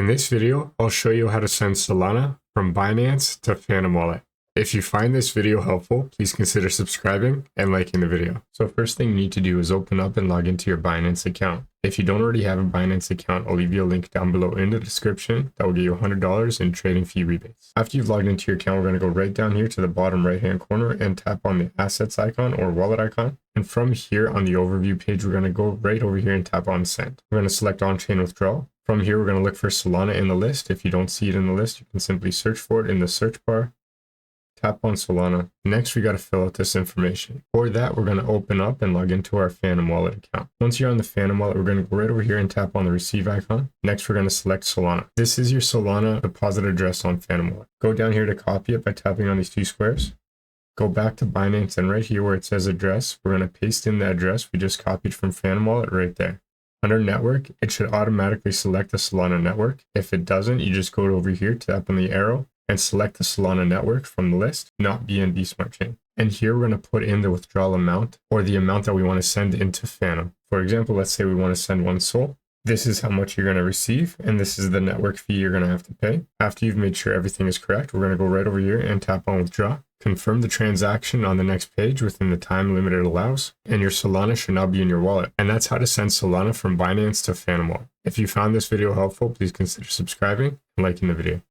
In this video, I'll show you how to send Solana from Binance to Phantom Wallet. If you find this video helpful, please consider subscribing and liking the video. So first thing you need to do is open up and log into your Binance account. If you don't already have a Binance account, I'll leave you a link down below in the description that will get you $100 in trading fee rebates. After you've logged into your account, we're going to go right down here to the bottom right hand corner and tap on the assets icon or wallet icon. And from here on the overview page, we're going to go right over here and tap on send. We're going to select on-chain withdrawal. From here, we're going to look for Solana in the list. If you don't see it in the list, you can simply search for it in the search bar. Tap on Solana. Next, we got to fill out this information. For that, we're going to open up and log into our Phantom Wallet account. Once you're on the Phantom Wallet, we're going to go right over here and tap on the receive icon. Next, we're going to select Solana. This is your Solana deposit address on Phantom Wallet. Go down here to copy it by tapping on these two squares. Go back to Binance, and right here where it says address, we're going to paste in the address we just copied from Phantom Wallet right there. Under network, it should automatically select the Solana network. If it doesn't, you just go over here, tap on the arrow, and select the Solana network from the list, not BNB Smart Chain. And here we're going to put in the withdrawal amount or the amount that we want to send into Phantom. For example, let's say we want to send 1 SOL. This is how much you're going to receive, and this is the network fee you're going to have to pay. After you've made sure everything is correct, we're going to go right over here and tap on withdraw. Confirm the transaction on the next page within the time limit it allows, and your Solana should now be in your wallet. And that's how to send Solana from Binance to Phantom Wallet. If you found this video helpful, please consider subscribing and liking the video.